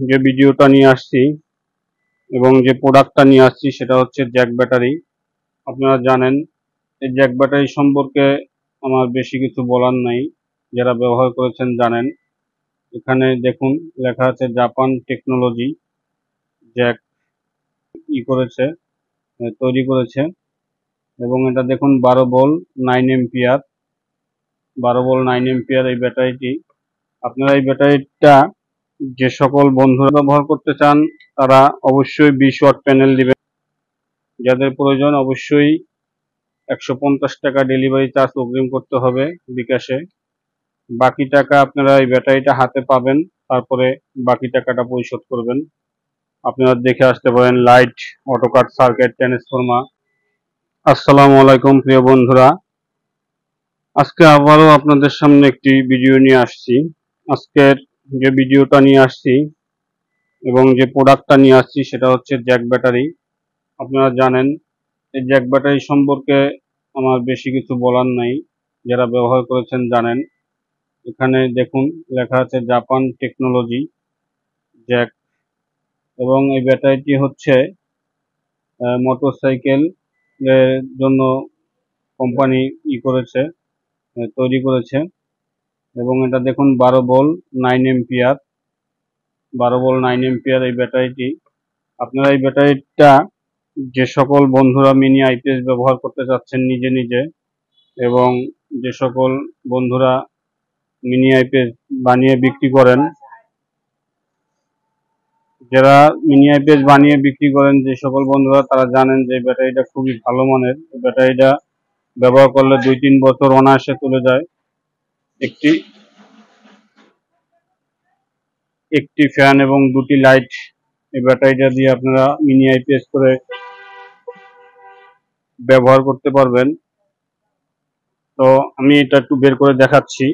যে ভিডিওটা নিয়ে আসছি এবং যে প্রোডাক্টটা নিয়ে আসছি সেটা হচ্ছে জ্যাক ব্যাটারি। আপনারা জানেন এই জ্যাক ব্যাটারি সম্পর্কে আমার বেশি কিছু বলার নাই, যারা ব্যবহার করেছেন জানেন। এখানে দেখুন লেখা আছে জাপান টেকনোলজি জ্যাক করেছে, তৈরি করেছে। এবং এটা দেখুন 12 ভোল্ট 9 এম্পিয়ার, 12 ভোল্ট 9 এম্পিয়ার এই ব্যাটারিটি। আপনারা এই ব্যাটারিটা যে সকল বন্ধুরা ব্যবহার করতে চান তারা অবশ্যই 20 ওয়াট প্যানেল দিবেন। যাদের প্রয়োজন অবশ্যই 150 টাকা ডেলিভারি চার্জ অগ্রিম করতে হবে বিকাশে। বাকি টাকা আপনারা এই ব্যাটারিটা হাতে পাবেন, তারপরে বাকি টাকাটা পরিশোধ করবেন। আপনারা দেখে আসতে পারেন লাইট, অটোকাট, সার্কিট, ট্রান্সফরমার। আসসালামু আলাইকুম প্রিয় বন্ধুরা, আজকে আবারও আপনাদের সামনে একটি ভিডিও নিয়ে আসছি। আজকের যে ভিডিওটা নিয়ে আসছি এবং যে প্রোডাক্টটা নিয়ে আসছি সেটা হচ্ছে জ্যাক ব্যাটারি। আপনারা জানেন এই জ্যাক ব্যাটারি সম্পর্কে আমার বেশি কিছু বলার নাই, যারা ব্যবহার করেছেন জানেন। এখানে দেখুন লেখা আছে জাপান টেকনোলজি জ্যাক। এবং এই ব্যাটারিটি হচ্ছে মোটরসাইকেল এর জন্য কোম্পানি করেছে, তৈরি করেছে। এবং এটা দেখুন 12 ভোল্ট 9 এম্পিয়ার, 12 ভোল্ট 9 এম্পিয়ার এই ব্যাটারিটি। আপনারা এই ব্যাটারিটা যে সকল বন্ধুরা মিনি আইপিএস ব্যবহার করতে চাচ্ছেন নিজে নিজে, এবং যে সকল বন্ধুরা মিনি আইপিএস বানিয়ে বিক্রি করেন, যারা মিনি আইপিএস বানিয়ে বিক্রি করেন যে সকল বন্ধুরা, তারা জানেন যে ব্যাটারিটা খুবই ভালো মানের। ব্যাটারিটা ব্যবহার করলে 2-3 বছর অনায়াসে চলে যায়। একটি ফ্যান এবং 2টি লাইট এই ব্যাটারিটা দিয়ে আপনারা মিনি আইপিএস করে ব্যবহার করতে পারবেন। তো আমি এটা একটু বের করে দেখাচ্ছি।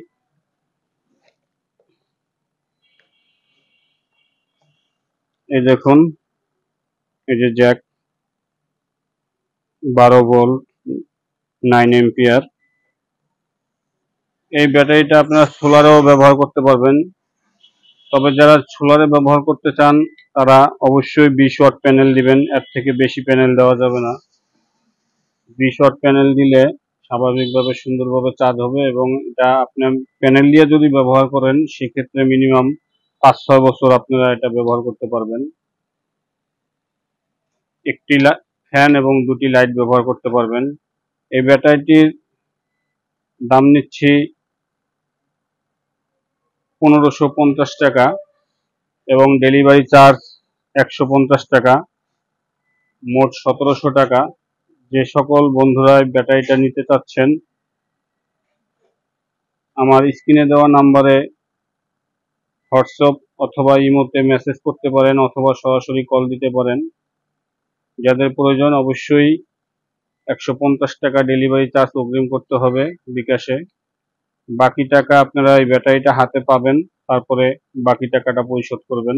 এই দেখুন, এই যে জ্যাক 12 ভোল্ট 9 এম্পিয়ার। এই ব্যাটারিটা আপনারা সোলারেও ব্যবহার করতে পারবেন। তবে যারা সোলারে ব্যবহার করতে চান তারা অবশ্যই 20 ওয়াট প্যানেল দিবেন, এর থেকে বেশি প্যানেল দেওয়া যাবে না। 20 ওয়াট প্যানেল দিলে স্বাভাবিকভাবে সুন্দরভাবে চার্জ হবে। এবং এটা আপনার প্যানেল দিয়ে যদি ব্যবহার করেন সেক্ষেত্রে মিনিমাম 5-6 বছর আপনারা এটা ব্যবহার করতে পারবেন। একটি ফ্যান এবং 2টি লাইট ব্যবহার করতে পারবেন। এই ব্যাটারিটির দাম নিচ্ছি 1550 টাকা এবং ডেলিভারি চার্জ 150 টাকা, মোট 1700 টাকা। যে সকল বন্ধুরা এই ব্যাটারিটা নিতে চাচ্ছেন আমার স্ক্রিনে দেওয়া নাম্বারে হোয়াটসঅ্যাপ অথবা ইমোতে মেসেজ করতে পারেন অথবা সরাসরি কল দিতে পারেন। যাদের প্রয়োজন অবশ্যই 150 টাকা ডেলিভারি চার্জ অগ্রিম করতে হবে বিকাশে। বাকি টাকা আপনারা এই ব্যাটারিটা হাতে পাবেন, তারপরে বাকি টাকাটা পরিশোধ করবেন।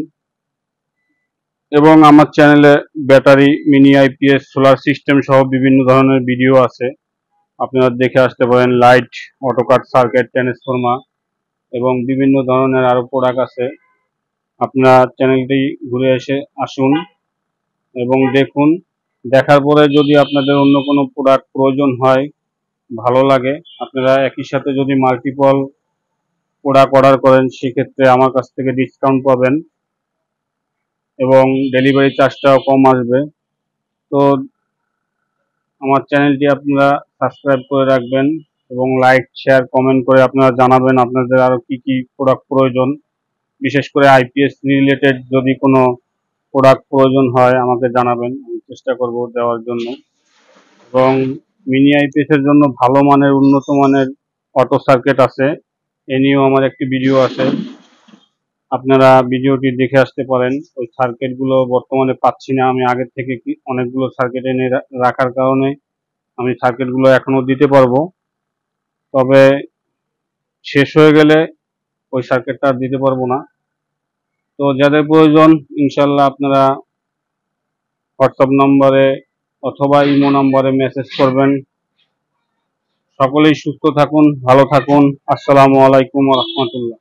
এবং আমার চ্যানেলে battery, mini IPS, solar system সহ বিভিন্ন ধরনের ভিডিও আছে, আপনারা দেখে আসতে পারেন। লাইট, অটোকাট, সার্কিট, ট্রান্সফরমার এবং বিভিন্ন ধরনের আরো প্রোডাক্ট আছে। আপনার চ্যানেলটি ঘুরে আসুন এবং দেখুন। দেখার পরে যদি আপনাদের অন্য কোনো প্রোডাক্ট প্রয়োজন হয়, ভালো লাগে, আপনারা একই সাথে যদি মাল্টিপল প্রোডাক্ট অর্ডার করেন সেক্ষেত্রে আমার কাছ থেকে ডিসকাউন্ট পাবেন এবং ডেলিভারি চার্জটাও কম আসবে। তো আমার চ্যানেলটি আপনারা সাবস্ক্রাইব করে রাখবেন এবং লাইক, শেয়ার, কমেন্ট করে আপনারা জানাবেন আপনাদের আরো কি কি প্রোডাক্ট প্রয়োজন। বিশেষ করে আইপিএস রিলেটেড যদি কোনো প্রোডাক্ট প্রয়োজন হয় আমাকে জানাবেন, আমি চেষ্টা করব দেওয়ার জন্য। এবং মিনি আইপিএস এর জন্য ভালো মানের, উন্নত মানের অটো সার্কিট আছে, এ নিয়েও আমার একটি ভিডিও আছে, আপনারা ভিডিওটি দেখে আসতে পারেন। ওই সার্কিটগুলো বর্তমানে পাচ্ছি না, আমি আগের থেকে অনেকগুলো সার্কিট এনে রাখার কারণে আমি সার্কিটগুলো এখনো দিতে পারবো। তবে শেষ হয়ে গেলে ওই সার্কিটটা আর দিতে পারবো না। তো যাদের প্রয়োজন ইনশাল্লাহ আপনারা হোয়াটসঅ্যাপ নম্বরে অথবা ইমো নম্বরে মেসেজ করবেন। সকলেই সুস্থ থাকুন, ভালো থাকুন। আসসালামু আলাইকুম ওয়া রাহমাতুল্লাহ।